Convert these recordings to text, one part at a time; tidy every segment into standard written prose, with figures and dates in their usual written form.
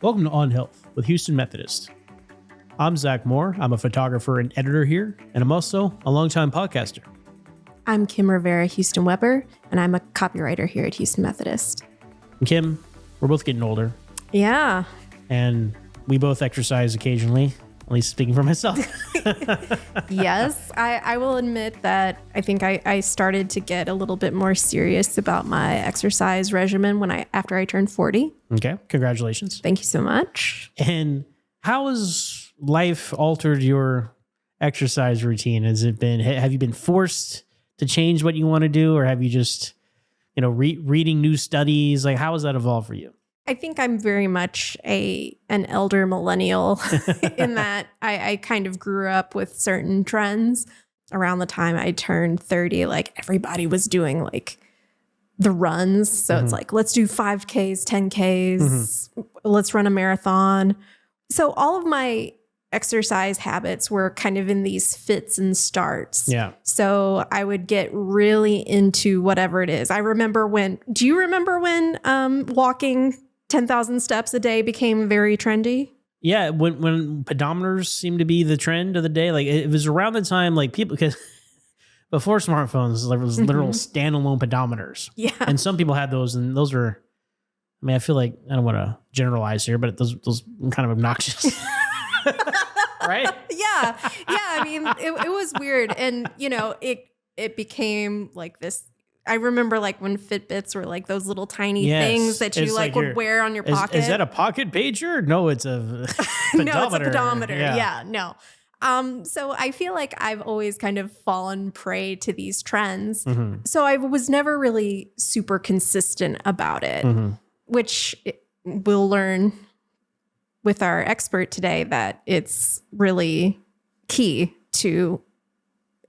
Welcome to On Health with Houston Methodist. I'm Zach Moore. I'm a photographer and editor here, and I'm also a longtime podcaster. I'm Kim Rivera, Huston-Weber, and I'm a copywriter here at Houston Methodist. And Kim, we're both getting older, Yeah. and we both exercise occasionally, at least speaking for myself. Yes, I will admit that I think I started to get a little bit more serious about my exercise regimen after I turned 40. Okay, congratulations. Thank you so much. And how has life altered your exercise routine? Have you been forced to change what you want to do, or have you just, reading new studies? Like, how has that evolved for you? I think I'm very much an elder millennial in that I kind of grew up with certain trends. Around the time I turned 30, like everybody was doing like the runs. So it's like, let's do 5Ks, 10Ks, let's run a marathon. So all of my exercise habits were kind of in these fits and starts. Yeah. So I would get really into whatever it is. Do you remember when walking 10,000 steps a day became very trendy? Yeah, when pedometers seemed to be the trend of the day, like it was around the time like people, because before smartphones, there was literal standalone pedometers. Yeah. And some people had those, and those were, I feel like, I don't want to generalize here, but those were kind of obnoxious. Right? Yeah. I mean, it was weird. And, it became like this. I remember like when Fitbits were like those little tiny things that you would wear on your pocket. Is that a pocket pager? No, it's a pedometer. No, it's a pedometer. Yeah, no. So I feel like I've always kind of fallen prey to these trends. So I was never really super consistent about it, which we'll learn with our expert today that it's really key to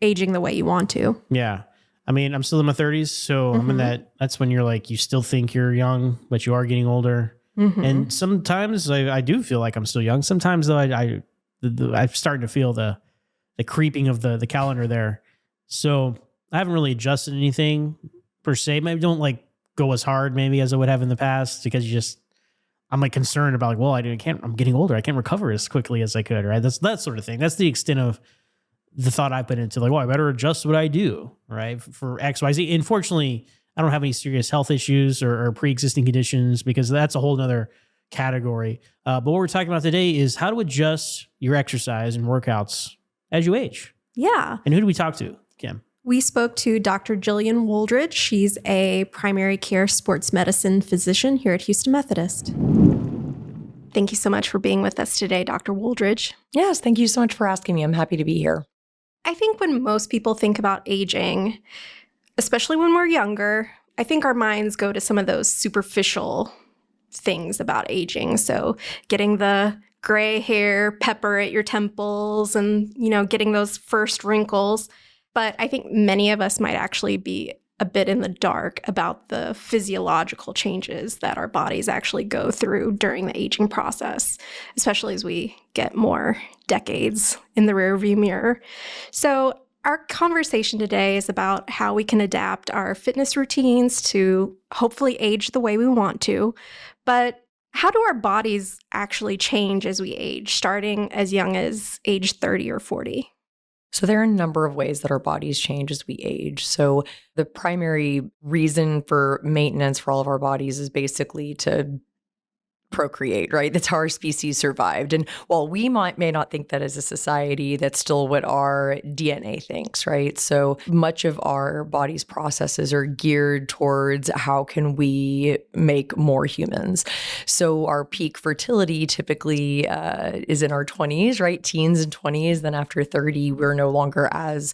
aging the way you want to. Yeah. I mean, I'm still in my 30s, so I'm in that's when you're like, you still think you're young, but you are getting older. And sometimes I do feel like I'm still young. Sometimes though, I'm starting to feel the creeping of the calendar there. So I haven't really adjusted anything per se. Maybe don't like go as hard maybe as I would have in the past, because I'm like concerned about like, well, I'm getting older. I can't recover as quickly as I could, right? That's that sort of thing. That's the extent of the thought I put into like, well, I better adjust what I do, right? For X, Y, Z. Unfortunately, I don't have any serious health issues or pre-existing conditions, because that's a whole nother category. But what we're talking about today is how to adjust your exercise and workouts as you age. Yeah. And who do we talk to, Kim? We spoke to Dr. Gillian Wooldridge. She's a primary care sports medicine physician here at Houston Methodist. Thank you so much for being with us today, Dr. Wooldridge. Yes, thank you so much for asking me. I'm happy to be here. I think when most people think about aging, especially when we're younger, I think our minds go to some of those superficial things about aging. So getting the gray hair, pepper at your temples, and, getting those first wrinkles. But I think many of us might actually be a bit in the dark about the physiological changes that our bodies actually go through during the aging process, especially as we get more decades in the rearview mirror. So our conversation today is about how we can adapt our fitness routines to hopefully age the way we want to. But how do our bodies actually change as we age, starting as young as age 30 or 40? So there are a number of ways that our bodies change as we age. So the primary reason for maintenance for all of our bodies is basically to procreate, right? That's how our species survived. And while we may not think that as a society, that's still what our DNA thinks, right? So much of our body's processes are geared towards how can we make more humans. So our peak fertility typically is in our 20s, right? Teens and 20s. Then after 30, we're no longer as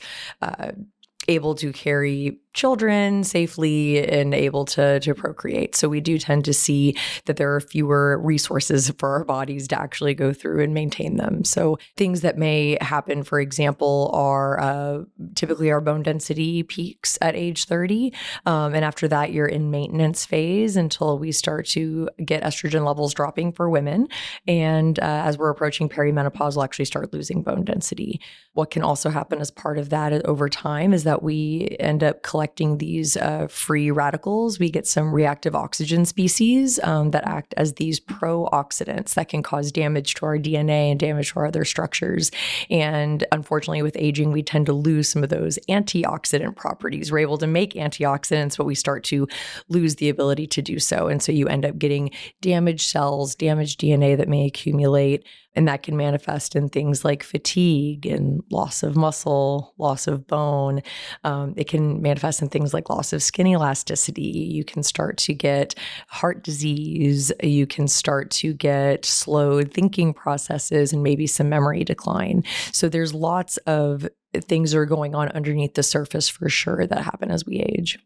able to carry children safely and able to procreate. So we do tend to see that there are fewer resources for our bodies to actually go through and maintain them. So things that may happen, for example, are typically our bone density peaks at age 30. And after that, you're in maintenance phase until we start to get estrogen levels dropping for women. And as we're approaching perimenopause, we'll actually start losing bone density. What can also happen as part of that over time is that we end up collecting collecting these free radicals, we get some reactive oxygen species that act as these pro-oxidants that can cause damage to our DNA and damage to our other structures. And unfortunately, with aging, we tend to lose some of those antioxidant properties. We're able to make antioxidants, but we start to lose the ability to do so. And so you end up getting damaged cells, damaged DNA that may accumulate. And that can manifest in things like fatigue and loss of muscle, loss of bone. It can manifest in things like loss of skin elasticity. You can start to get heart disease. You can start to get slowed thinking processes and maybe some memory decline. So there's lots of things that are going on underneath the surface for sure that happen as we age.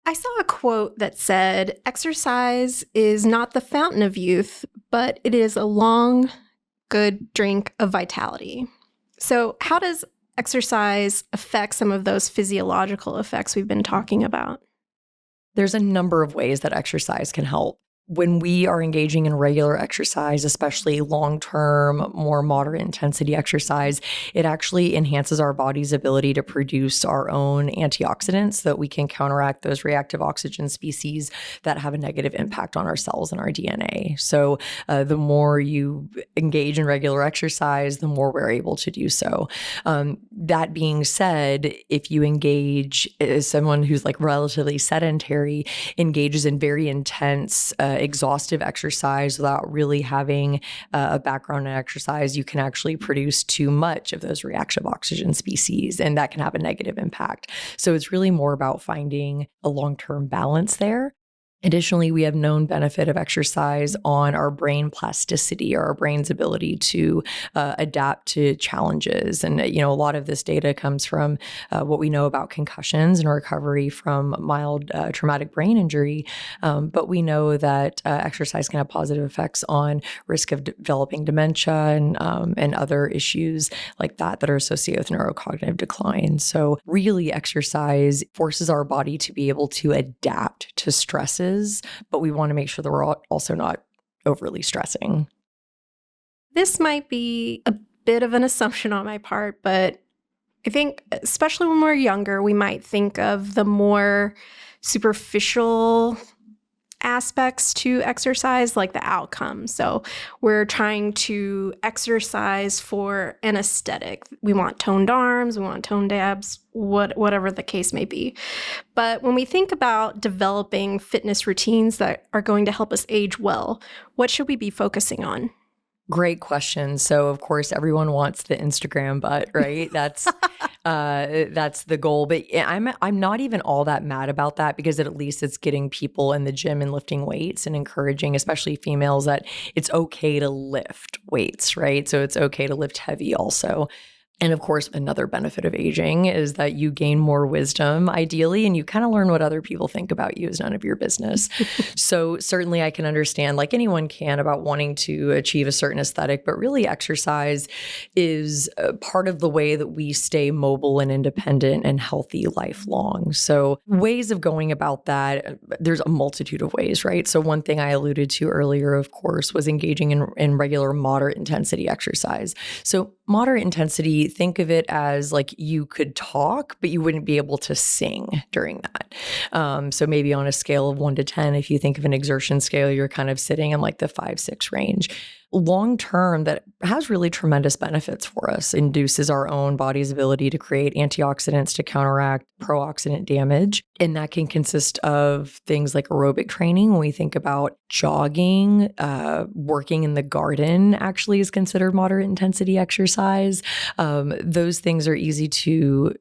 I saw a quote that said, exercise is not the fountain of youth, but it is a long, good drink of vitality. So how does exercise affect some of those physiological effects we've been talking about? There's a number of ways that exercise can help. When we are engaging in regular exercise, especially long-term, more moderate intensity exercise, it actually enhances our body's ability to produce our own antioxidants so that we can counteract those reactive oxygen species that have a negative impact on our cells and our DNA. So the more you engage in regular exercise, the more we're able to do so. That being said, if you engage as someone who's like relatively sedentary, engages in very intense exhaustive exercise without really having a background in exercise, you can actually produce too much of those reactive oxygen species, and that can have a negative impact. So it's really more about finding a long-term balance there. Additionally, we have known benefit of exercise on our brain plasticity, or our brain's ability to adapt to challenges. And, a lot of this data comes from what we know about concussions and recovery from mild traumatic brain injury. But we know that exercise can have positive effects on risk of developing dementia and other issues like that are associated with neurocognitive decline. So really, exercise forces our body to be able to adapt to stresses, but we want to make sure that we're also not overly stressing. This might be a bit of an assumption on my part, but I think especially when we're younger, we might think of the more superficial aspects to exercise, like the outcome. So we're trying to exercise for an aesthetic. We want toned arms, we want toned abs, whatever the case may be. But when we think about developing fitness routines that are going to help us age well, what should we be focusing on? Great question. So, of course, everyone wants the Instagram butt, right? That's the goal. But I'm not even all that mad about that, because at least it's getting people in the gym and lifting weights and encouraging, especially females, that it's okay to lift weights, right? So it's okay to lift heavy also. And of course, another benefit of aging is that you gain more wisdom, ideally, and you kind of learn what other people think about you is none of your business. So certainly I can understand, like anyone can, about wanting to achieve a certain aesthetic, but really exercise is part of the way that we stay mobile and independent and healthy lifelong. So ways of going about that, there's a multitude of ways, right? So one thing I alluded to earlier, of course, was engaging in regular moderate intensity exercise. So moderate intensity, think of it as like you could talk, but you wouldn't be able to sing during that. So maybe on a scale of 1 to 10, if you think of an exertion scale, you're kind of sitting in like the 5-6 range. Long term, that has really tremendous benefits for us. Induces our own body's ability to create antioxidants to counteract pro-oxidant damage. And that can consist of things like aerobic training. When we think about jogging, working in the garden actually is considered moderate intensity exercise. Those things are easy to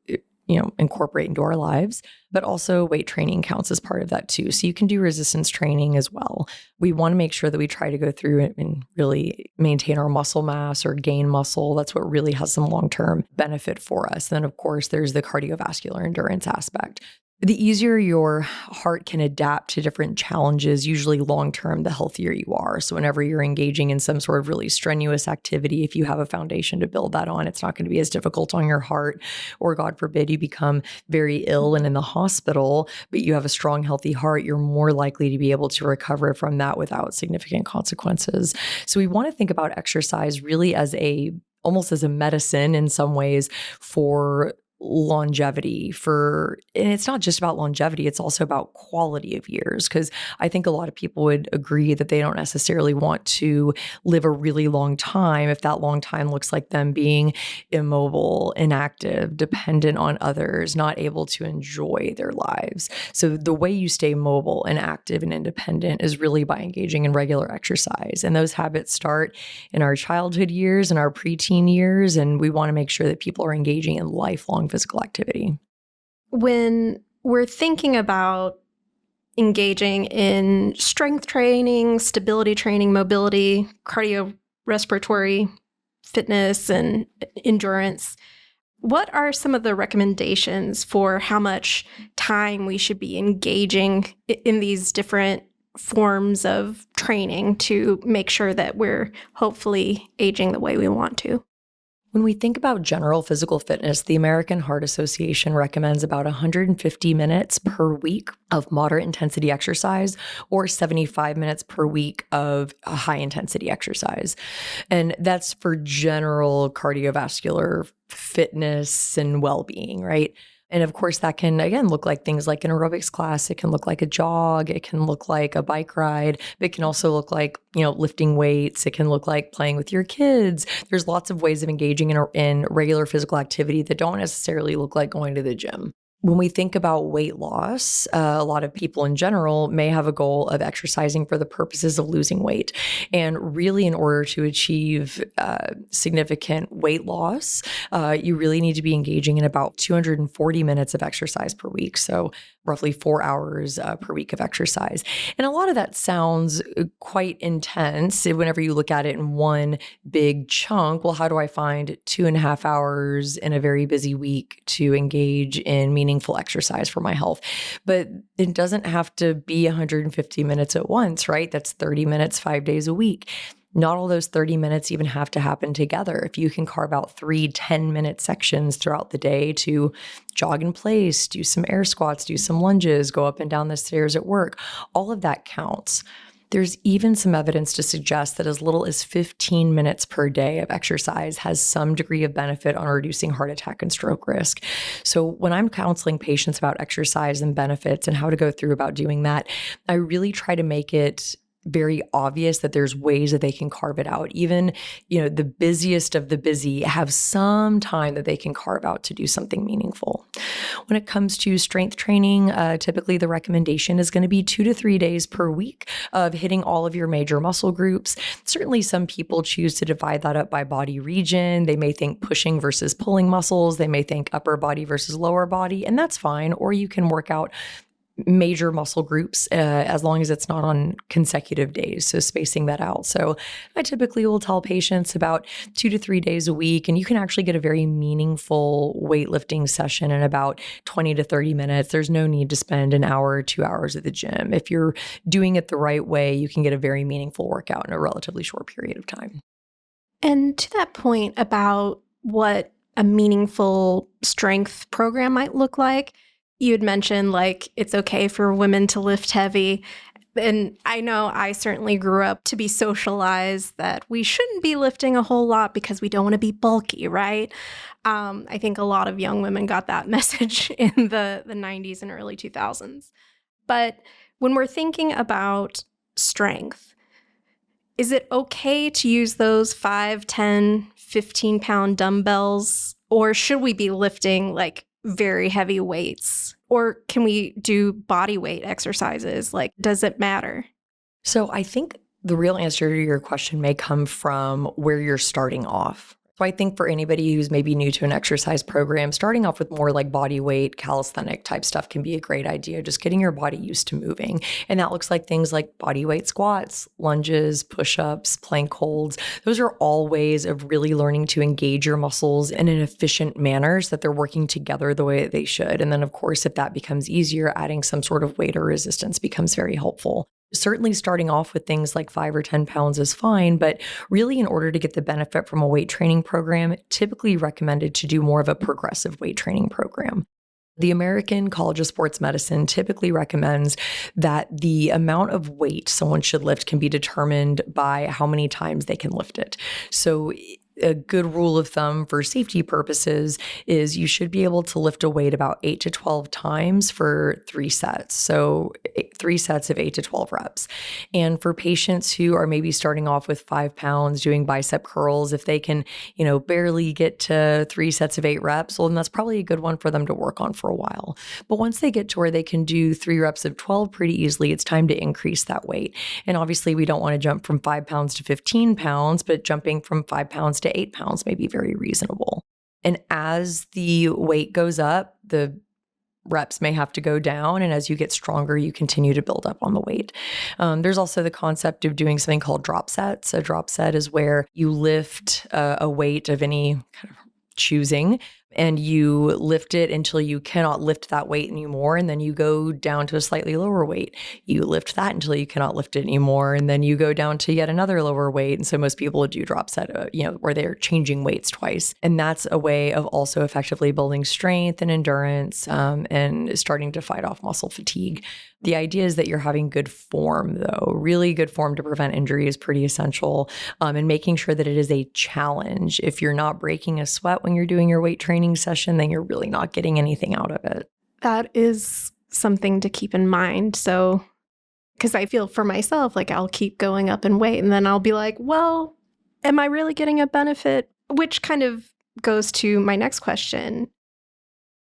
incorporate into our lives, but also weight training counts as part of that too. So you can do resistance training as well. We want to make sure that we try to go through and really maintain our muscle mass or gain muscle. That's what really has some long-term benefit for us. Then of course, there's the cardiovascular endurance aspect. The easier your heart can adapt to different challenges, usually long-term, the healthier you are. So whenever you're engaging in some sort of really strenuous activity, if you have a foundation to build that on, it's not going to be as difficult on your heart. Or God forbid, you become very ill and in the hospital, but you have a strong, healthy heart, you're more likely to be able to recover from that without significant consequences. So we want to think about exercise really as almost as a medicine in some ways for longevity and it's not just about longevity, it's also about quality of years. Because I think a lot of people would agree that they don't necessarily want to live a really long time if that long time looks like them being immobile, inactive, dependent on others, not able to enjoy their lives. So the way you stay mobile and active and independent is really by engaging in regular exercise. And those habits start in our childhood years and our preteen years. And we want to make sure that people are engaging in lifelong physical activity. When we're thinking about engaging in strength training, stability training, mobility, cardiorespiratory fitness, and endurance, what are some of the recommendations for how much time we should be engaging in these different forms of training to make sure that we're hopefully aging the way we want to? When we think about general physical fitness, the American Heart Association recommends about 150 minutes per week of moderate intensity exercise or 75 minutes per week of a high intensity exercise. And that's for general cardiovascular fitness and well-being, right? And of course, that can, again, look like things like an aerobics class. It can look like a jog. It can look like a bike ride. It can also look like, lifting weights. It can look like playing with your kids. There's lots of ways of engaging in regular physical activity that don't necessarily look like going to the gym. When we think about weight loss, a lot of people in general may have a goal of exercising for the purposes of losing weight. And really, in order to achieve significant weight loss, you really need to be engaging in about 240 minutes of exercise per week. So roughly 4 hours per week of exercise. And a lot of that sounds quite intense whenever you look at it in one big chunk. Well, how do I find 2.5 hours in a very busy week to engage in meaningful exercise for my health? But it doesn't have to be 150 minutes at once, right? That's 30 minutes, 5 days a week. Not all those 30 minutes even have to happen together. If you can carve out 3 10-minute sections throughout the day to jog in place, do some air squats, do some lunges, go up and down the stairs at work, all of that counts. There's even some evidence to suggest that as little as 15 minutes per day of exercise has some degree of benefit on reducing heart attack and stroke risk. So when I'm counseling patients about exercise and benefits and how to go through about doing that, I really try to make it very obvious that there's ways that they can carve it out. Even, the busiest of the busy have some time that they can carve out to do something meaningful. When it comes to strength training, typically the recommendation is going to be 2 to 3 days per week of hitting all of your major muscle groups. Certainly some people choose to divide that up by body region. They may think pushing versus pulling muscles. They may think upper body versus lower body, and that's fine. Or you can work out major muscle groups as long as it's not on consecutive days, so spacing that out. So I typically will tell patients about 2 to 3 days a week, and you can actually get a very meaningful weightlifting session in about 20 to 30 minutes. There's no need to spend an hour or 2 hours at the gym. If you're doing it the right way, you can get a very meaningful workout in a relatively short period of time. And to that point about what a meaningful strength program might look like, you had mentioned it's okay for women to lift heavy. And I know I certainly grew up to be socialized that we shouldn't be lifting a whole lot because we don't want to be bulky, right? I think a lot of young women got that message in the 90s and early 2000s. But when we're thinking about strength, is it okay to use those 5, 10, 15-pound dumbbells? Or should we be lifting very heavy weights? Or can we do body weight exercises? Does it matter? So I think the real answer to your question may come from where you're starting off. So I think for anybody who's maybe new to an exercise program, starting off with more like body weight, calisthenic type stuff can be a great idea, just getting your body used to moving. And that looks like things like body weight squats, lunges, push-ups, plank holds. Those are all ways of really learning to engage your muscles in an efficient manner so that they're working together the way that they should. And then, of course, if that becomes easier, adding some sort of weight or resistance becomes very helpful. Certainly starting off with things like 5 or 10 pounds is fine, but really in order to get the benefit from a weight training program, typically recommended to do more of a progressive weight training program. The American College of Sports Medicine typically recommends that the amount of weight someone should lift can be determined by how many times they can lift it. So a good rule of thumb for safety purposes is you should be able to lift a weight about 8 to 12 times for 3 sets. So 3 sets of 8 to 12 reps. And for patients who are maybe starting off with 5 pounds doing bicep curls, if they can, barely get to 3 sets of 8 reps, well, then that's probably a good one for them to work on for a while. But once they get to where they can do 3 reps of 12 pretty easily, it's time to increase that weight. And obviously we don't want to jump from 5 pounds to 15 pounds, but jumping from 5 pounds to 8 pounds may be very reasonable. And as the weight goes up, the reps may have to go down. And as you get stronger, you continue to build up on the weight. There's also the concept of doing something called drop sets. A drop set is where you lift a weight of any kind of choosing, and you lift it until you cannot lift that weight anymore. And then you go down to a slightly lower weight. You lift that until you cannot lift it anymore. And then you go down to yet another lower weight. And so most people would do drop set, where they're changing weights twice. And that's a way of also effectively building strength and endurance, and starting to fight off muscle fatigue. The idea is that you're having good form, though. Really good form to prevent injury is pretty essential, and making sure that it is a challenge. If you're not breaking a sweat when you're doing your weight training session, then you're really not getting anything out of it. That is something to keep in mind. So, because I feel for myself, like I'll keep going up in weight and then I'll be like, well, am I really getting a benefit? Which kind of goes to my next question.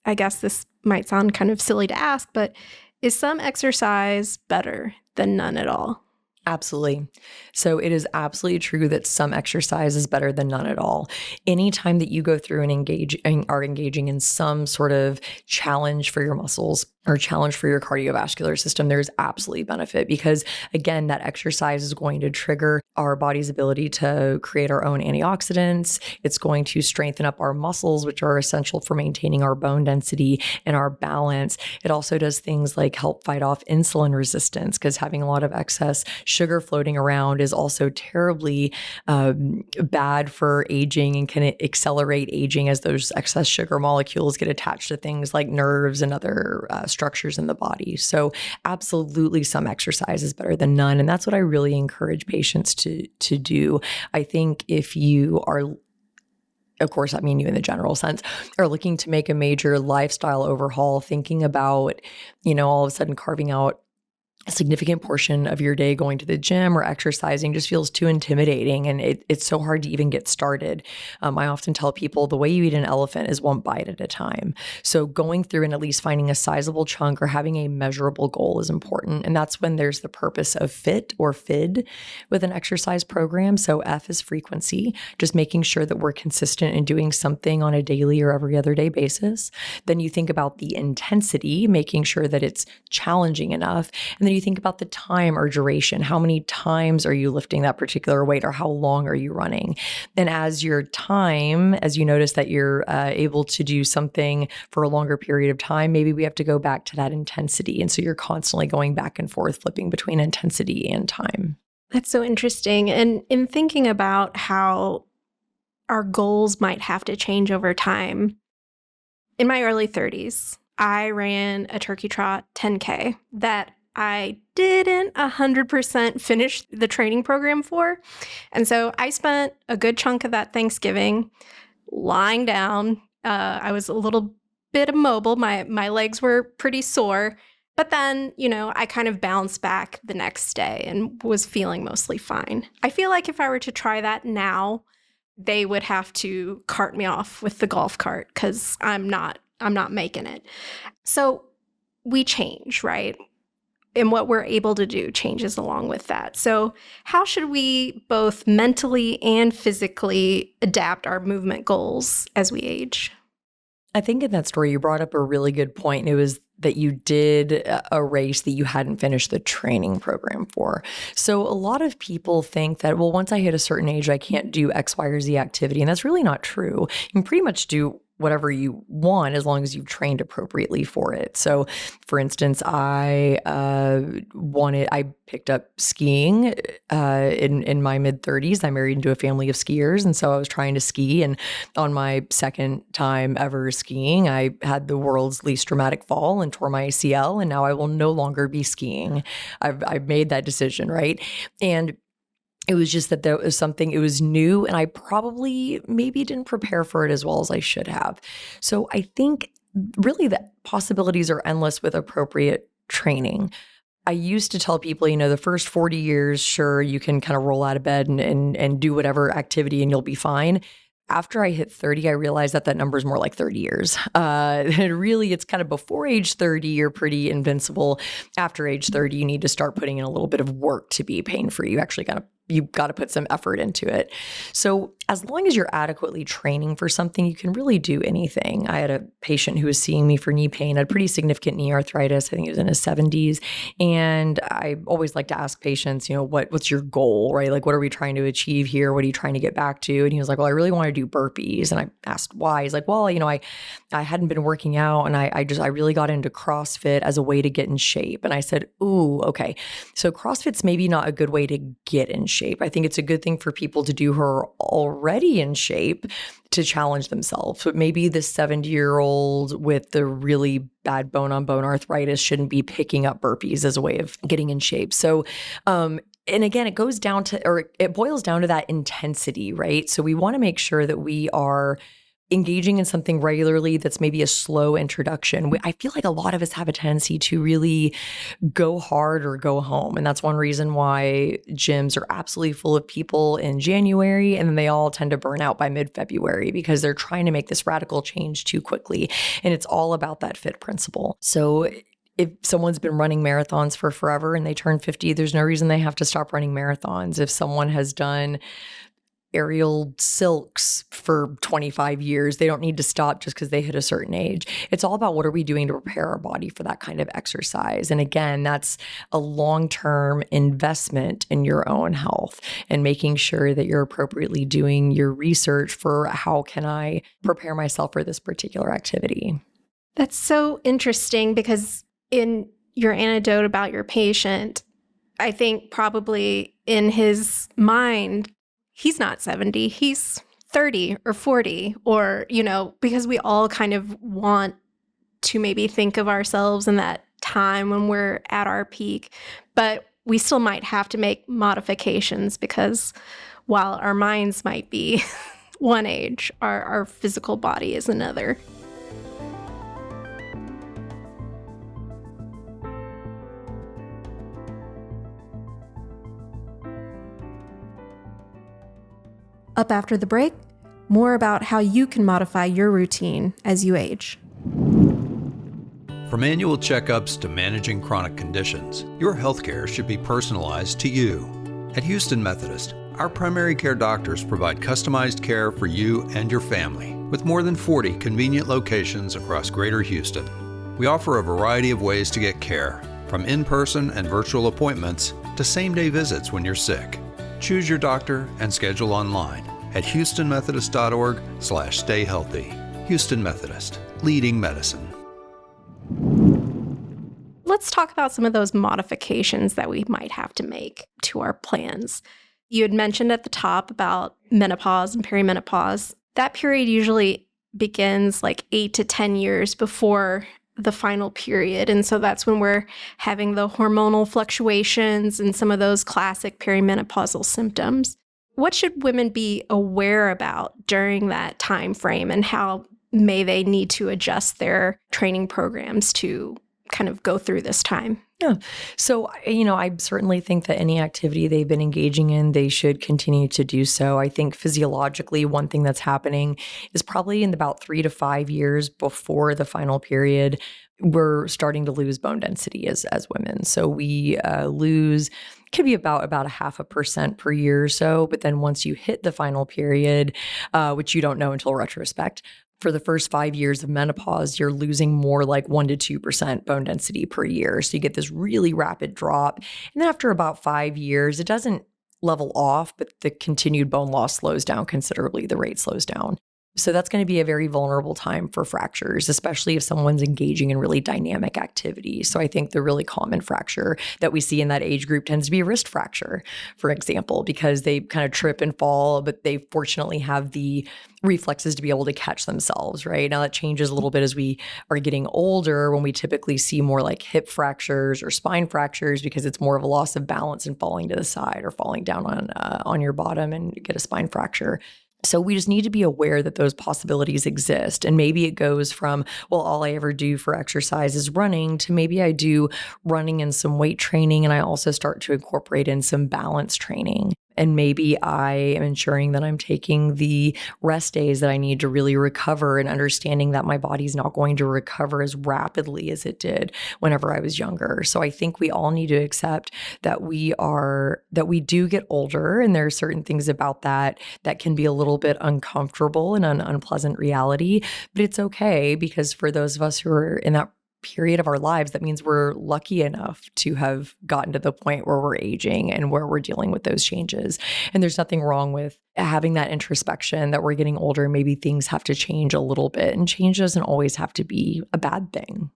I guess this might sound kind of silly to ask, but is some exercise better than none at all? Absolutely. So it is absolutely true that some exercise is better than none at all. Anytime that you go through and are engaging in some sort of challenge for your muscles or challenge for your cardiovascular system, there's absolutely benefit because, again, that exercise is going to trigger our body's ability to create our own antioxidants. It's going to strengthen up our muscles, which are essential for maintaining our bone density and our balance. It also does things like help fight off insulin resistance because having a lot of excess sugar floating around is also terribly bad for aging and can accelerate aging as those excess sugar molecules get attached to things like nerves and other structures in the body. So absolutely some exercise is better than none. And that's what I really encourage patients to do. I think if you are, of course, I mean you in the general sense, are looking to make a major lifestyle overhaul, thinking about, all of a sudden carving out a significant portion of your day going to the gym or exercising just feels too intimidating, and it's so hard to even get started. I often tell people the way you eat an elephant is one bite at a time. So going through and at least finding a sizable chunk or having a measurable goal is important. And that's when there's the purpose of FIT or FID with an exercise program. So F is frequency, just making sure that we're consistent in doing something on a daily or every other day basis. Then you think about the intensity, making sure that it's challenging enough. And then you think about the time or duration. How many times are you lifting that particular weight or how long are you running? And as you notice that you're able to do something for a longer period of time, maybe we have to go back to that intensity. And so you're constantly going back and forth, flipping between intensity and time. That's so interesting. And in thinking about how our goals might have to change over time, in my early 30s, I ran a turkey trot 10K that I didn't 100% finish the training program for. And so I spent a good chunk of that Thanksgiving lying down. I was a little bit immobile. My legs were pretty sore. But then, I kind of bounced back the next day and was feeling mostly fine. I feel like if I were to try that now, they would have to cart me off with the golf cart because I'm not making it. So we change, right? And what we're able to do changes along with that. So how should we both mentally and physically adapt our movement goals as we age? I think in that story, you brought up a really good point. And it was that you did a race that you hadn't finished the training program for. So a lot of people think that, well, once I hit a certain age, I can't do X, Y, or Z activity. And that's really not true. You can pretty much do whatever you want as long as you've trained appropriately for it. So for instance, I picked up skiing in my mid-30s. I married into a family of skiers. And so I was trying to ski. And on my second time ever skiing, I had the world's least dramatic fall and tore my ACL. And now I will no longer be skiing. I've made that decision, right? And It was just that there was something, it was new, and I probably maybe didn't prepare for it as well as I should have. So I think really the possibilities are endless with appropriate training. I used to tell people, the first 40 years, sure, you can kind of roll out of bed and do whatever activity and you'll be fine. After I hit 30, I realized that number is more like 30 years. And really, it's kind of before age 30, you're pretty invincible. After age 30, you need to start putting in a little bit of work to be pain-free. You've got to put some effort into it. So as long as you're adequately training for something, you can really do anything. I had a patient who was seeing me for knee pain, had pretty significant knee arthritis. I think he was in his 70s. And I always like to ask patients, what's your goal, right? Like, what are we trying to achieve here? What are you trying to get back to? And he was like, well, I really want to do burpees. And I asked why. He's like, well, I hadn't been working out, and I really got into CrossFit as a way to get in shape. And I said, ooh, okay. So CrossFit's maybe not a good way to get in shape. I think it's a good thing for people to do who are already in shape to challenge themselves. But maybe the 70-year-old with the really bad bone-on-bone arthritis shouldn't be picking up burpees as a way of getting in shape. So, and again, it boils down to that intensity, right? So we want to make sure that we are engaging in something regularly that's maybe a slow introduction. I feel like a lot of us have a tendency to really go hard or go home. And that's one reason why gyms are absolutely full of people in January, and then they all tend to burn out by mid-February because they're trying to make this radical change too quickly. And it's all about that fit principle. So if someone's been running marathons for forever and they turn 50, there's no reason they have to stop running marathons. If someone has done aerial silks for 25 years, they don't need to stop just because they hit a certain age. It's all about what are we doing to prepare our body for that kind of exercise. And again, that's a long-term investment in your own health and making sure that you're appropriately doing your research for how can I prepare myself for this particular activity. That's so interesting because in your anecdote about your patient, I think probably in his mind, he's not 70, he's 30 or 40, or, because we all kind of want to maybe think of ourselves in that time when we're at our peak, but we still might have to make modifications because while our minds might be one age, our physical body is another. Up after the break, more about how you can modify your routine as you age. From annual checkups to managing chronic conditions, your healthcare should be personalized to you. At Houston Methodist, our primary care doctors provide customized care for you and your family, with more than 40 convenient locations across Greater Houston. We offer a variety of ways to get care, from in-person and virtual appointments to same-day visits when you're sick. Choose your doctor and schedule online at houstonmethodist.org/stayhealthy. Houston Methodist, leading medicine. Let's talk about some of those modifications that we might have to make to our plans. You had mentioned at the top about menopause and perimenopause. That period usually begins like 8 to 10 years before the final period. And so that's when we're having the hormonal fluctuations and some of those classic perimenopausal symptoms. What should women be aware about during that time frame, and how may they need to adjust their training programs to kind of go through this time? Yeah. So, I certainly think that any activity they've been engaging in, they should continue to do so. I think physiologically, one thing that's happening is probably in about 3 to 5 years before the final period, we're starting to lose bone density as women. So we lose, could be about 0.5% per year or so. But then once you hit the final period, which you don't know until retrospect, for the first 5 years of menopause, you're losing more like 1 to 2% bone density per year. So you get this really rapid drop. And then after about 5 years, it doesn't level off, but the continued bone loss slows down considerably. The rate slows down. So that's going to be a very vulnerable time for fractures, especially if someone's engaging in really dynamic activity. So I think the really common fracture that we see in that age group tends to be a wrist fracture, for example, because they kind of trip and fall, but they fortunately have the reflexes to be able to catch themselves, right? Now that changes a little bit as we are getting older, when we typically see more like hip fractures or spine fractures, because it's more of a loss of balance and falling to the side or falling down on your bottom and get a spine fracture. So we just need to be aware that those possibilities exist. And maybe it goes from, well, all I ever do for exercise is running, to maybe I do running and some weight training, and I also start to incorporate in some balance training. And maybe I am ensuring that I'm taking the rest days that I need to really recover, and understanding that my body's not going to recover as rapidly as it did whenever I was younger. So I think we all need to accept that we do get older, and there are certain things about that can be a little bit uncomfortable and an unpleasant reality, but it's okay, because for those of us who are in that period of our lives, that means we're lucky enough to have gotten to the point where we're aging and where we're dealing with those changes. And there's nothing wrong with having that introspection that we're getting older. Maybe things have to change a little bit, and change doesn't always have to be a bad thing.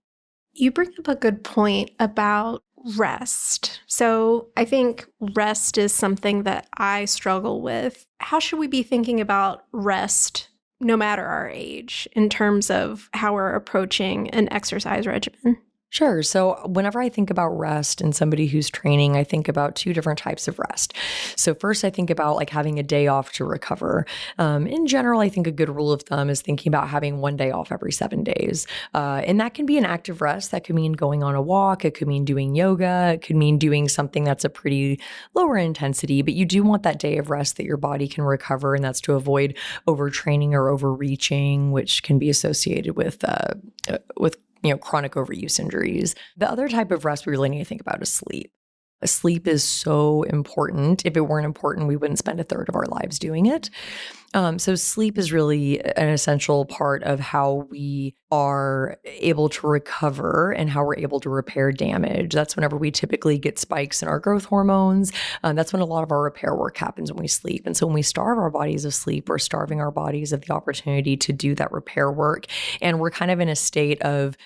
You bring up a good point about rest. So I think rest is something that I struggle with. How should we be thinking about rest no matter our age in terms of how we're approaching an exercise regimen? Sure. So whenever I think about rest and somebody who's training, I think about two different types of rest. So first, I think about like having a day off to recover. In general, I think a good rule of thumb is thinking about having one day off every 7 days. And that can be an active rest. That could mean going on a walk. It could mean doing yoga. It could mean doing something that's a pretty lower intensity, but you do want that day of rest that your body can recover. And that's to avoid overtraining or overreaching, which can be associated with chronic overuse injuries. The other type of rest we really need to think about is sleep. Sleep is so important. If it weren't important, we wouldn't spend a third of our lives doing it. So sleep is really an essential part of how we are able to recover and how we're able to repair damage. That's whenever we typically get spikes in our growth hormones. That's when a lot of our repair work happens, when we sleep. And so when we starve our bodies of sleep, we're starving our bodies of the opportunity to do that repair work. And we're kind of in a state of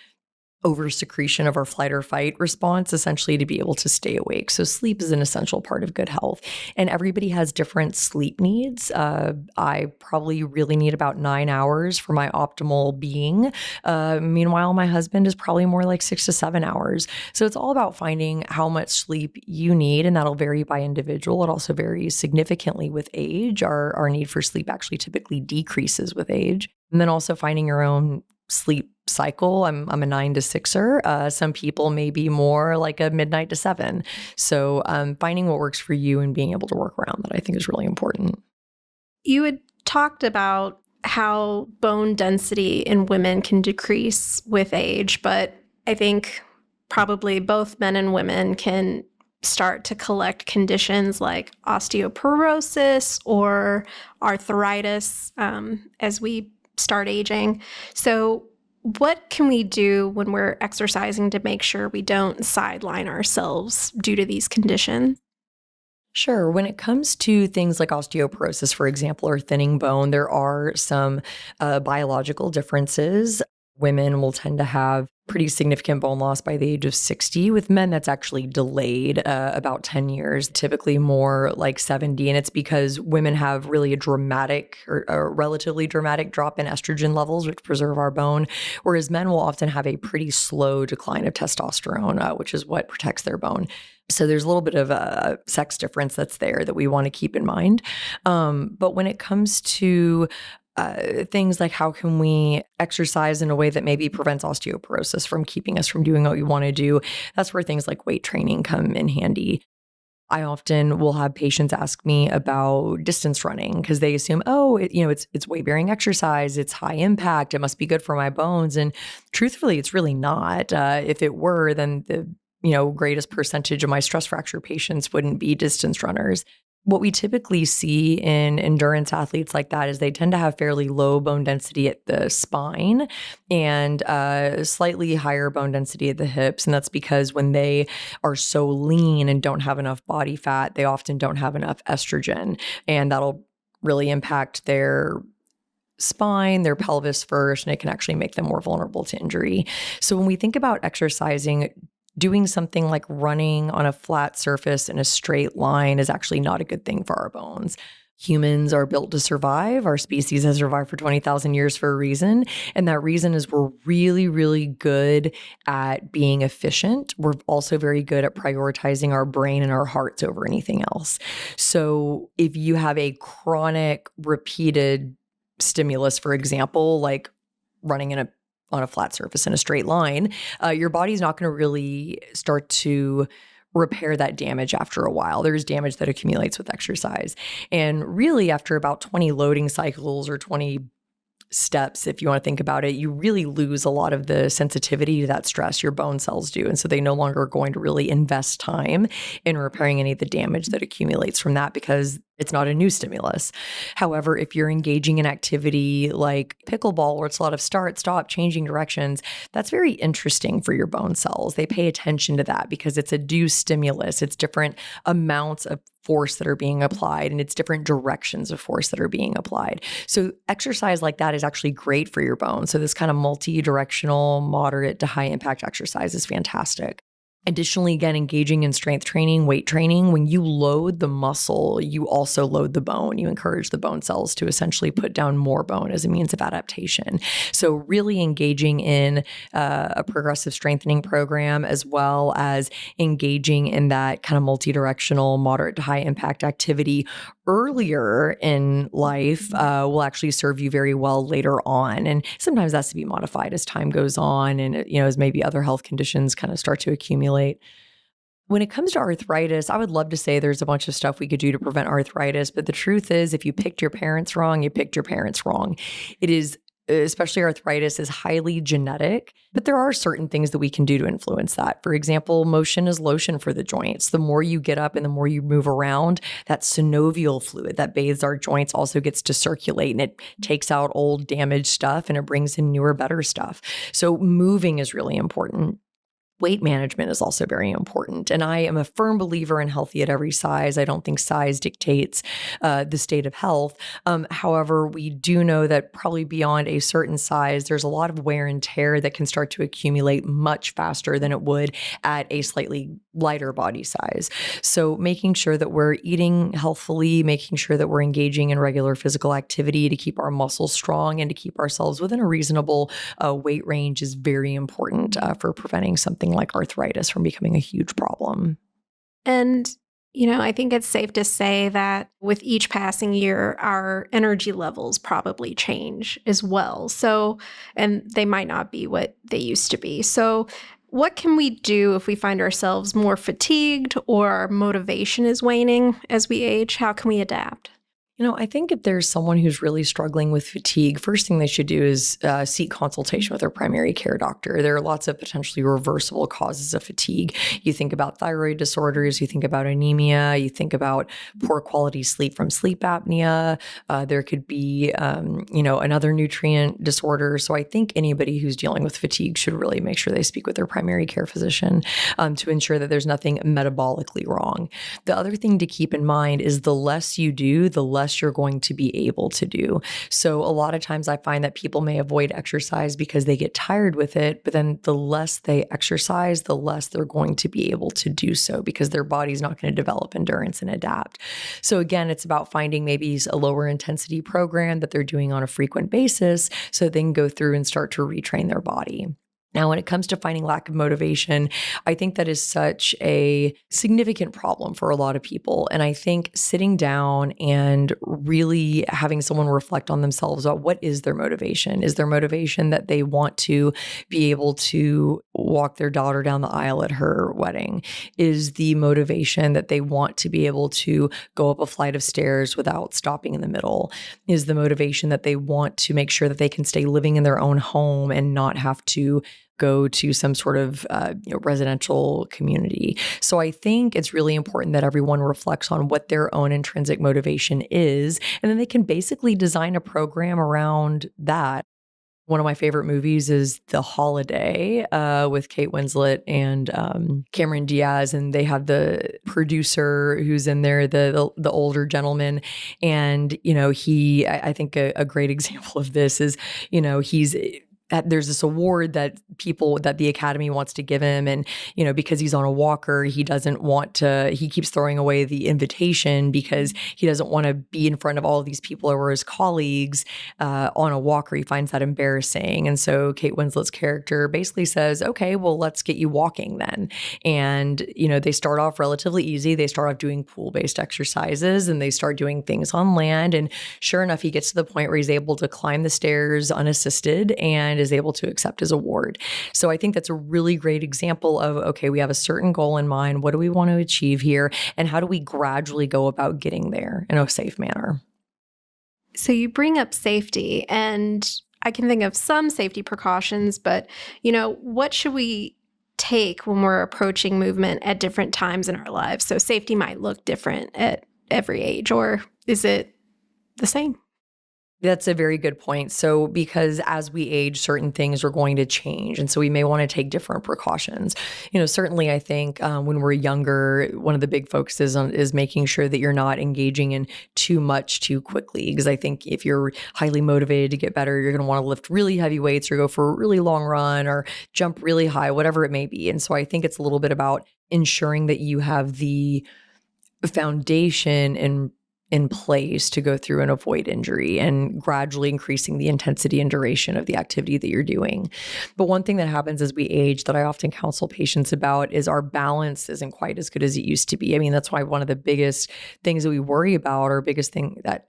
over-secretion of our flight or fight response, essentially, to be able to stay awake. So sleep is an essential part of good health. And everybody has different sleep needs. I probably really need about 9 hours for my optimal being. Meanwhile, my husband is probably more like 6 to 7 hours. So it's all about finding how much sleep you need, and that'll vary by individual. It also varies significantly with age. Our need for sleep actually typically decreases with age. And then also finding your own sleep cycle. I'm a 9 to 6er. Some people may be more like a midnight to 7. So finding what works for you and being able to work around that, I think, is really important. You had talked about how bone density in women can decrease with age, but I think probably both men and women can start to collect conditions like osteoporosis or arthritis as we start aging. So what can we do when we're exercising to make sure we don't sideline ourselves due to these conditions? Sure. When it comes to things like osteoporosis, for example, or thinning bone, there are some biological differences. Women will tend to have pretty significant bone loss by the age of 60. With men, that's actually delayed about 10 years, typically more like 70. And it's because women have really a dramatic or a relatively dramatic drop in estrogen levels, which preserve our bone, whereas men will often have a pretty slow decline of testosterone, which is what protects their bone. So there's a little bit of a sex difference that's there that we want to keep in mind. But when it comes to things like how can we exercise in a way that maybe prevents osteoporosis from keeping us from doing what we want to do, that's where things like weight training come in handy. I often will have patients ask me about distance running because they assume, it's weight-bearing exercise, it's high impact, it must be good for my bones. And truthfully, it's really not. If it were, then the greatest percentage of my stress fracture patients wouldn't be distance runners. What we typically see in endurance athletes like that is they tend to have fairly low bone density at the spine and slightly higher bone density at the hips. And that's because when they are so lean and don't have enough body fat, they often don't have enough estrogen. And that'll really impact their spine, their pelvis first, and it can actually make them more vulnerable to injury. So when we think about exercising, doing something like running on a flat surface in a straight line is actually not a good thing for our bones. Humans are built to survive. Our species has survived for 20,000 years for a reason. And that reason is we're really, really good at being efficient. We're also very good at prioritizing our brain and our hearts over anything else. So if you have a chronic, repeated stimulus, for example, like running on a flat surface in a straight line, your body's not going to really start to repair that damage after a while. There's damage that accumulates with exercise. And really, after about 20 loading cycles or 20 steps, if you want to think about it, you really lose a lot of the sensitivity to that stress. Your bone cells do. And so they no longer are going to really invest time in repairing any of the damage that accumulates from that because it's not a new stimulus. However, if you're engaging in activity like pickleball, where it's a lot of start, stop, changing directions, that's very interesting for your bone cells. They pay attention to that because it's a due stimulus. It's different amounts of force that are being applied, and it's different directions of force that are being applied. So exercise like that is actually great for your bones. So this kind of multi-directional, moderate to high impact exercise is fantastic. Additionally, again, engaging in strength training, weight training, when you load the muscle, you also load the bone. You encourage the bone cells to essentially put down more bone as a means of adaptation. So really engaging in a progressive strengthening program, as well as engaging in that kind of multi-directional, moderate to high impact activity earlier in life will actually serve you very well later on. And sometimes that's to be modified as time goes on and, as maybe other health conditions kind of start to accumulate. When it comes to arthritis, I would love to say there's a bunch of stuff we could do to prevent arthritis, but the truth is, if you picked your parents wrong, you picked your parents wrong. It is, especially arthritis, is highly genetic, but there are certain things that we can do to influence that. For example, motion is lotion for the joints. The more you get up and the more you move around, that synovial fluid that bathes our joints also gets to circulate, and it takes out old damaged stuff and it brings in newer, better stuff. So moving is really important. Weight management is also very important. And I am a firm believer in healthy at every size. I don't think size dictates the state of health. However, we do know that probably beyond a certain size, there's a lot of wear and tear that can start to accumulate much faster than it would at a slightly lighter body size. So making sure that we're eating healthfully, making sure that we're engaging in regular physical activity to keep our muscles strong and to keep ourselves within a reasonable weight range is very important for preventing something like arthritis from becoming a huge problem. And, I think it's safe to say that with each passing year, our energy levels probably change as well. So, and they might not be what they used to be. So what can we do if we find ourselves more fatigued or our motivation is waning as we age? How can we adapt? I think if there's someone who's really struggling with fatigue, first thing they should do is seek consultation with their primary care doctor. There are lots of potentially reversible causes of fatigue. You think about thyroid disorders, you think about anemia, you think about poor quality sleep from sleep apnea. There could be, another nutrient disorder. So I think anybody who's dealing with fatigue should really make sure they speak with their primary care physician to ensure that there's nothing metabolically wrong. The other thing to keep in mind is the less you do, the less you're going to be able to do. So a lot of times I find that people may avoid exercise because they get tired with it, but then the less they exercise, the less they're going to be able to do so because their body's not going to develop endurance and adapt. So again, it's about finding maybe a lower intensity program that they're doing on a frequent basis so they can go through and start to retrain their body. Now, when it comes to finding lack of motivation, I think that is such a significant problem for a lot of people. And I think sitting down and really having someone reflect on themselves about what is their motivation? Is their motivation that they want to be able to walk their daughter down the aisle at her wedding? Is the motivation that they want to be able to go up a flight of stairs without stopping in the middle? Is the motivation that they want to make sure that they can stay living in their own home and not have to go to some sort of residential community? So I think it's really important that everyone reflects on what their own intrinsic motivation is, and then they can basically design a program around that. One of my favorite movies is The Holiday with Kate Winslet and Cameron Diaz, and they have the producer who's in there, the older gentleman, and I think a great example of this is he's. There's this award that the Academy wants to give him. And, because he's on a walker, he keeps throwing away the invitation because he doesn't want to be in front of all of these people who are his colleagues on a walker. He finds that embarrassing. And so Kate Winslet's character basically says, okay, well, let's get you walking then. And, they start off relatively easy. They start off doing pool-based exercises and they start doing things on land. And sure enough, he gets to the point where he's able to climb the stairs unassisted and is able to accept his award. So I think that's a really great example of, okay, we have a certain goal in mind. What do we want to achieve here? And how do we gradually go about getting there in a safe manner? So you bring up safety, and I can think of some safety precautions, but, what should we take when we're approaching movement at different times in our lives? So safety might look different at every age, or is it the same? That's a very good point. So because as we age, certain things are going to change. And so we may want to take different precautions. Certainly I think when we're younger, one of the big focuses is making sure that you're not engaging in too much too quickly. Because I think if you're highly motivated to get better, you're going to want to lift really heavy weights or go for a really long run or jump really high, whatever it may be. And so I think it's a little bit about ensuring that you have the foundation in place to go through and avoid injury and gradually increasing the intensity and duration of the activity that you're doing. But one thing that happens as we age that I often counsel patients about is our balance isn't quite as good as it used to be. I mean, that's why one of the biggest things that we worry about, or biggest thing that,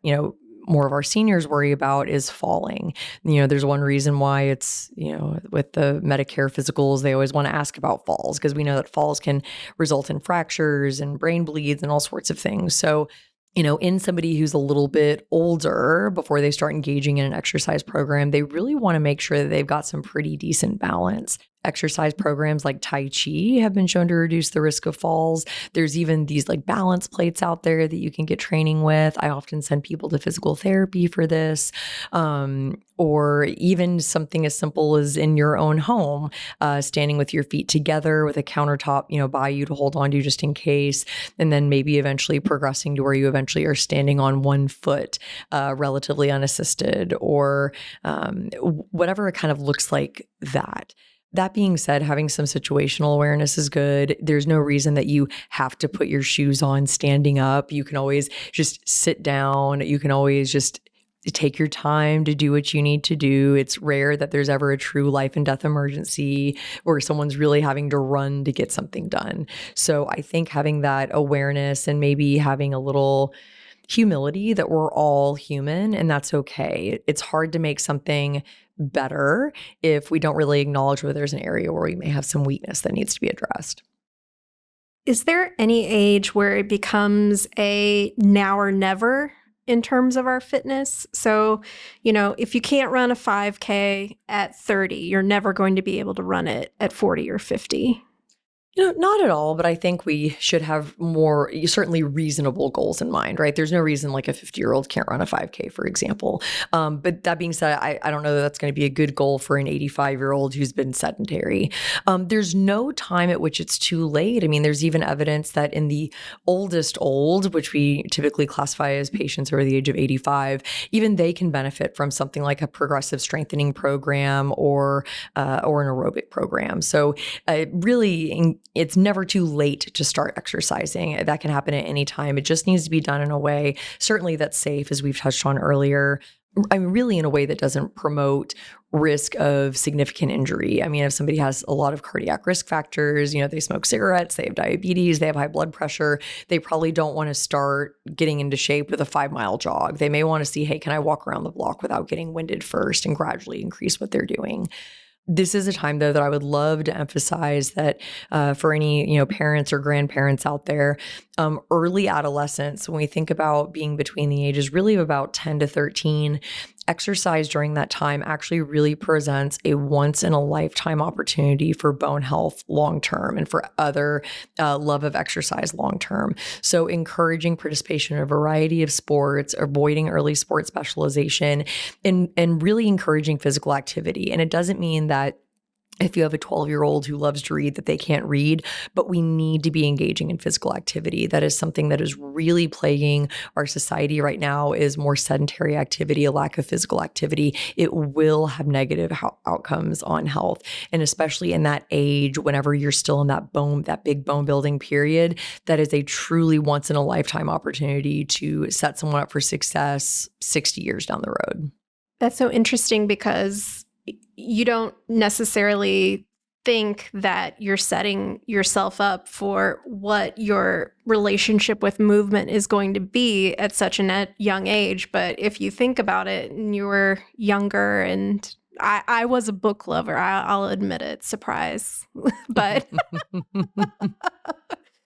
more of our seniors worry about is falling. There's one reason why it's, with the Medicare physicals, they always want to ask about falls because we know that falls can result in fractures and brain bleeds and all sorts of things. So in somebody who's a little bit older, before they start engaging in an exercise program, they really want to make sure that they've got some pretty decent balance. Exercise programs like Tai Chi have been shown to reduce the risk of falls. There's even these balance plates out there that you can get training with. I often send people to physical therapy for this, or even something as simple as in your own home, standing with your feet together with a countertop, by you to hold on to just in case, and then maybe eventually progressing to where you eventually are standing on one foot, relatively unassisted, or whatever it kind of looks like that. That being said, having some situational awareness is good. There's no reason that you have to put your shoes on standing up. You can always just sit down. You can always just take your time to do what you need to do. It's rare that there's ever a true life and death emergency where someone's really having to run to get something done. So I think having that awareness and maybe having a little humility that we're all human and that's okay. It's hard to make something better if we don't really acknowledge where there's an area where we may have some weakness that needs to be addressed. Is there any age where it becomes a now or never in terms of our fitness? So, if you can't run a 5K at 30, you're never going to be able to run it at 40 or 50. Not at all, but I think we should have more, certainly reasonable goals in mind, right? There's no reason like a 50-year-old can't run a 5K, for example. But that being said, I don't know that that's going to be a good goal for an 85-year-old who's been sedentary. There's no time at which it's too late. I mean, there's even evidence that in the oldest old, which we typically classify as patients over the age of 85, even they can benefit from something like a progressive strengthening program or an aerobic program. So really, it's never too late to start exercising. That can happen at any time. It just needs to be done in a way, certainly that's safe, as we've touched on earlier. I mean, really in a way that doesn't promote risk of significant injury. I mean, if somebody has a lot of cardiac risk factors, they smoke cigarettes, they have diabetes, they have high blood pressure, they probably don't want to start getting into shape with a 5-mile jog. They may want to see, hey, can I walk around the block without getting winded first and gradually increase what they're doing. This is a time, though, that I would love to emphasize that for any parents or grandparents out there, early adolescence, when we think about being between the ages really of about 10 to 13, exercise during that time actually really presents a once in a lifetime opportunity for bone health long term and for other love of exercise long term. So encouraging participation in a variety of sports, avoiding early sport specialization, and really encouraging physical activity. And it doesn't mean that if you have a 12-year-old who loves to read that they can't read, but we need to be engaging in physical activity. That is something that is really plaguing our society right now, is more sedentary activity, a lack of physical activity. It will have negative outcomes on health. And especially in that age, whenever you're still in that big bone building period, that is a truly once in a lifetime opportunity to set someone up for success 60 years down the road. That's so interesting because you don't necessarily think that you're setting yourself up for what your relationship with movement is going to be at such a young age. But if you think about it and you were younger, and I was a book lover, I'll admit it, surprise. But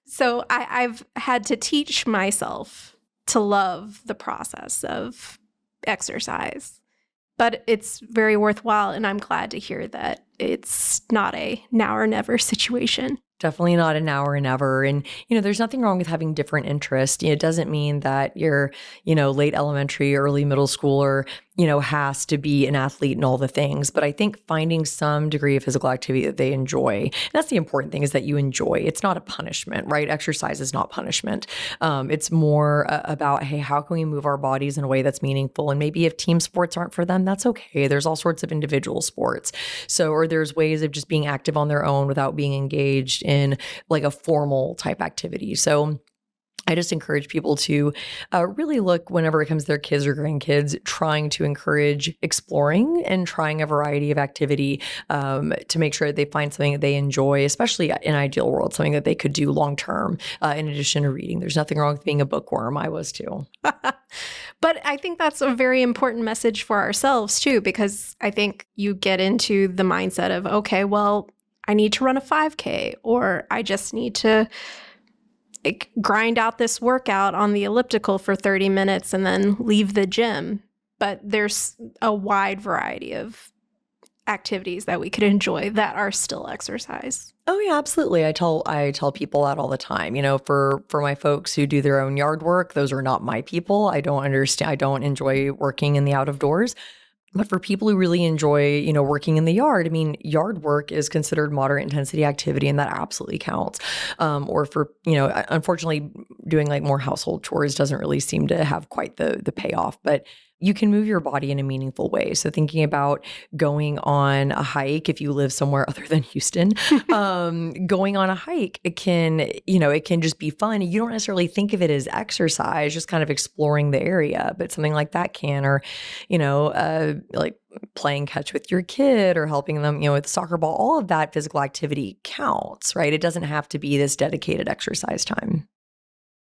so I've had to teach myself to love the process of exercise. But it's very worthwhile, and I'm glad to hear that it's not a now or never situation. Definitely not a now or never. And, there's nothing wrong with having different interests. It doesn't mean that you're, late elementary, early middle schooler, has to be an athlete and all the things. But I think finding some degree of physical activity that they enjoy, and that's the important thing, is that you enjoy. It's not a punishment, right? Exercise is not punishment. It's more about, hey, how can we move our bodies in a way that's meaningful? And maybe if team sports aren't for them, that's okay. There's all sorts of individual sports. So, or there's ways of just being active on their own without being engaged in like a formal type activity. So I just encourage people to really look, whenever it comes to their kids or grandkids, trying to encourage exploring and trying a variety of activity to make sure that they find something that they enjoy, especially in an ideal world, something that they could do long term in addition to reading. There's nothing wrong with being a bookworm. I was too. But I think that's a very important message for ourselves too, because I think you get into the mindset of, okay, well, I need to run a 5K, or I just need to grind out this workout on the elliptical for 30 minutes and then leave the gym. But there's a wide variety of activities that we could enjoy that are still exercise. Oh yeah, absolutely. I tell people that all the time. For my folks who do their own yard work, those are not my people. I don't enjoy working in the out of doors. But for people who really enjoy, working in the yard, yard work is considered moderate intensity activity, and that absolutely counts. Or for, unfortunately, doing like more household chores doesn't really seem to have quite the payoff. But you can move your body in a meaningful way. So thinking about going on a hike, if you live somewhere other than Houston, going on a hike, it can just be fun. You don't necessarily think of it as exercise, just kind of exploring the area, but something like that can, or, like playing catch with your kid or helping them, with the soccer ball, all of that physical activity counts, right? It doesn't have to be this dedicated exercise time.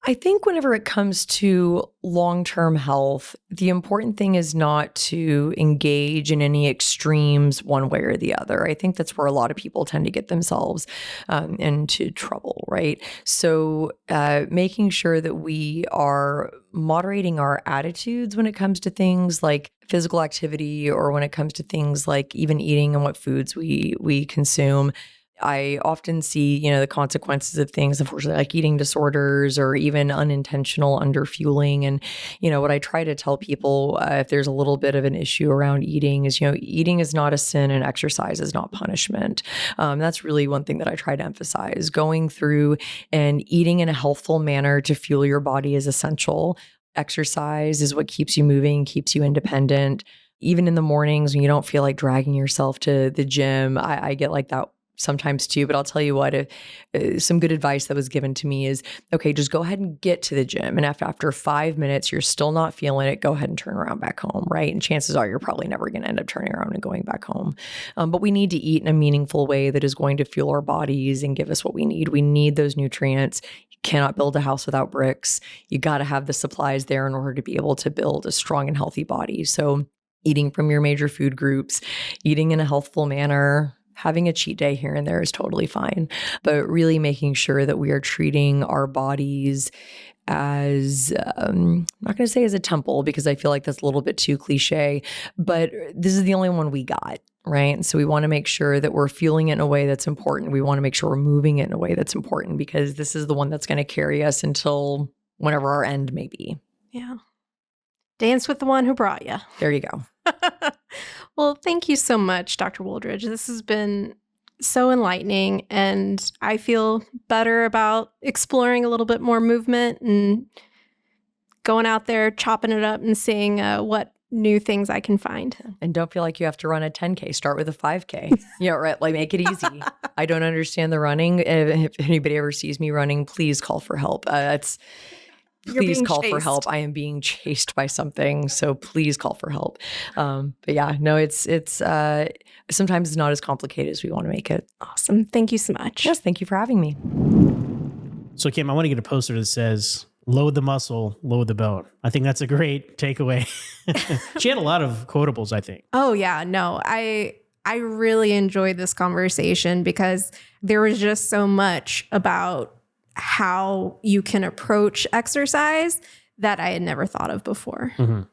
I think whenever it comes to long-term health, the important thing is not to engage in any extremes one way or the other. I think that's where a lot of people tend to get themselves into trouble, right? So making sure that we are moderating our attitudes when it comes to things like physical activity, or when it comes to things like even eating and what foods we consume. I often see, the consequences of things, unfortunately, like eating disorders or even unintentional underfueling. And, what I try to tell people if there's a little bit of an issue around eating is, eating is not a sin and exercise is not punishment. That's really one thing that I try to emphasize. Going through and eating in a healthful manner to fuel your body is essential. Exercise is what keeps you moving, keeps you independent. Even in the mornings when you don't feel like dragging yourself to the gym, I get like that sometimes too, but I'll tell you what, some good advice that was given to me is, okay, just go ahead and get to the gym. And after 5 minutes, you're still not feeling it, go ahead and turn around back home, right? And chances are you're probably never going to end up turning around and going back home. But we need to eat in a meaningful way that is going to fuel our bodies and give us what we need. We need those nutrients. You cannot build a house without bricks. You got to have the supplies there in order to be able to build a strong and healthy body. So eating from your major food groups, eating in a healthful manner, having a cheat day here and there is totally fine, but really making sure that we are treating our bodies as, I'm not going to say as a temple because I feel like that's a little bit too cliche, but this is the only one we got, right? So we want to make sure that we're fueling it in a way that's important. We want to make sure we're moving it in a way that's important because this is the one that's going to carry us until whenever our end may be. Yeah. Dance with the one who brought you. There you go. Well, thank you so much, Dr. Wooldridge. This has been so enlightening, and I feel better about exploring a little bit more movement and going out there, chopping it up and seeing what new things I can find. And don't feel like you have to run a 10K. Start with a 5K. Yeah, right. Like make it easy. I don't understand the running. If anybody ever sees me running, please call for help. Please call for help. I am being chased by something. So please call for help. But yeah, no, it's sometimes it's not as complicated as we want to make it. Awesome. Thank you so much. Yes. Thank you for having me. So Kim, I want to get a poster that says, load the muscle, load the bone. I think that's a great takeaway. She had a lot of quotables, I think. Oh yeah, no, I really enjoyed this conversation because there was just so much about how you can approach exercise that I had never thought of before. Mm-hmm.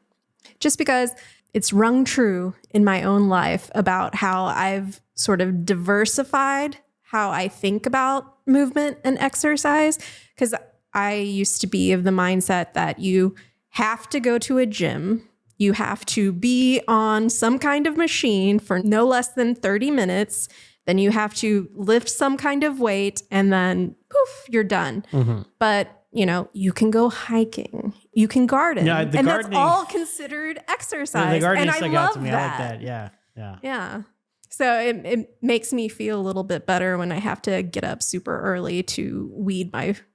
Just because it's rung true in my own life about how I've sort of diversified how I think about movement and exercise. Because I used to be of the mindset that you have to go to a gym, you have to be on some kind of machine for no less than 30 minutes, then you have to lift some kind of weight, and then poof, you're done. Mm-hmm. But, you can go hiking, you can garden, and that's all considered exercise. Yeah, the gardening and I stuck love out to me. that. I like that. Yeah. Yeah. So it makes me feel a little bit better when I have to get up super early to weed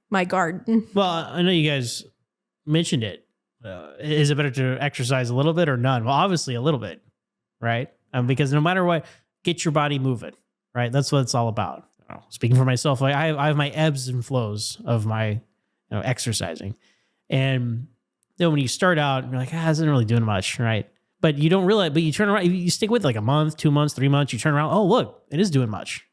my garden. Well, I know you guys mentioned it. Is it better to exercise a little bit or none? Well, obviously a little bit, right? Because no matter what, get your body moving, right? That's what it's all about. Speaking for myself, I have my ebbs and flows of my exercising. And when you start out, you're like, this isn't really doing much, right? But you don't realize, but you turn around, you stick with it like a month, 2 months, 3 months, you turn around, oh, look, it is doing much.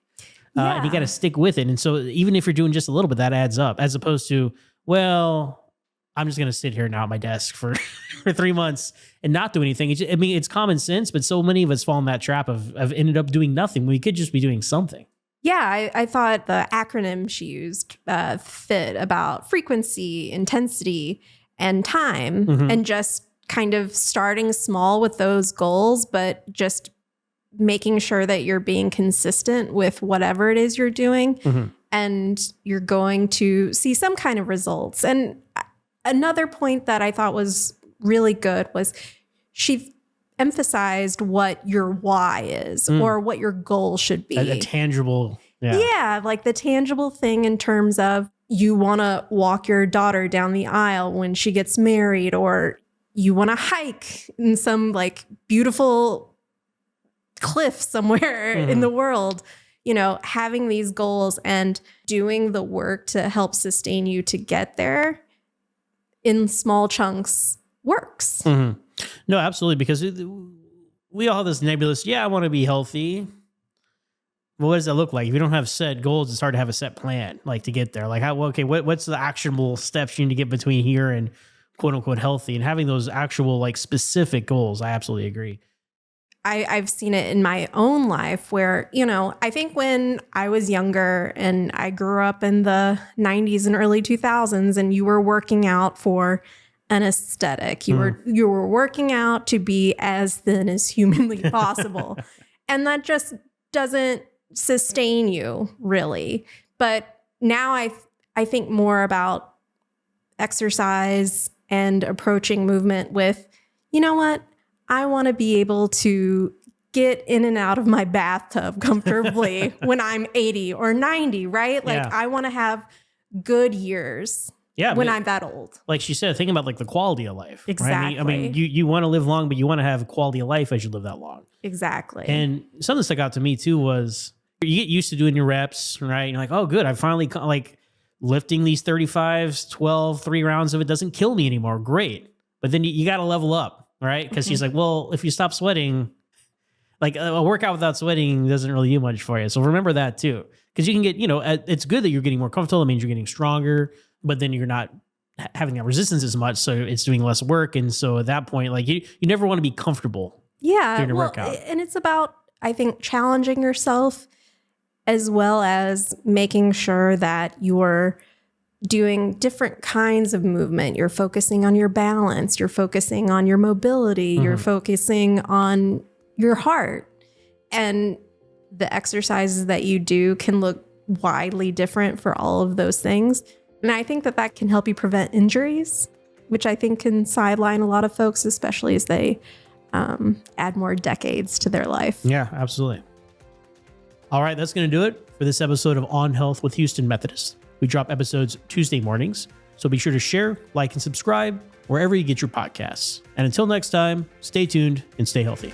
And you got to stick with it. And so even if you're doing just a little bit, that adds up, as opposed to, well, I'm just going to sit here now at my desk for 3 months and not do anything. It's common sense, but so many of us fall in that trap of ended up doing nothing. We could just be doing something. Yeah, I thought the acronym she used fit about frequency, intensity, and time, mm-hmm. and just kind of starting small with those goals, but just making sure that you're being consistent with whatever it is you're doing, mm-hmm. and you're going to see some kind of results. And another point that I thought was really good was she emphasized what your why is, or what your goal should be. A tangible. Yeah, like the tangible thing in terms of you want to walk your daughter down the aisle when she gets married, or you want to hike in some like beautiful cliff somewhere in the world. Having these goals and doing the work to help sustain you to get there in small chunks works. Mm-hmm. No, absolutely. Because we all have this nebulous, I want to be healthy. Well, what does that look like? If you don't have set goals, it's hard to have a set plan, like to get there. Like, what's the actionable steps you need to get between here and quote unquote healthy? And having those actual like specific goals, I absolutely agree. I've seen it in my own life where, I think when I was younger and I grew up in the 90s and early 2000s, and you were working out for an aesthetic, you were working out to be as thin as humanly possible. And that just doesn't sustain you really. But now I think more about exercise and approaching movement with, you know what? I want to be able to get in and out of my bathtub comfortably when I'm 80 or 90, right? Like I want to have good years when I'm that old. Like she said, think about like the quality of life. Exactly. Right? I mean, you want to live long, but you want to have quality of life as you live that long. Exactly. And something that stuck out to me too was you get used to doing your reps, right? You're like, oh, good. I finally like lifting these 35s, 12, 3 rounds of it doesn't kill me anymore. Great. But then you got to level up, right? Because she's like, well, if you stop sweating, like a workout without sweating doesn't really do much for you. So remember that too. Because you can get, it's good that you're getting more comfortable. It means you're getting stronger, but then you're not having that resistance as much, so it's doing less work. And so at that point, like you never want to be comfortable during a workout. And it's about, I think, challenging yourself as well as making sure that you're doing different kinds of movement. You're focusing on your balance, you're focusing on your mobility, you're focusing on your heart. And the exercises that you do can look widely different for all of those things. And I think that can help you prevent injuries, which I think can sideline a lot of folks, especially as they add more decades to their life. Yeah, absolutely. All right, that's going to do it for this episode of On Health with Houston Methodist. We drop episodes Tuesday mornings, so be sure to share, like, and subscribe wherever you get your podcasts. And until next time, stay tuned and stay healthy.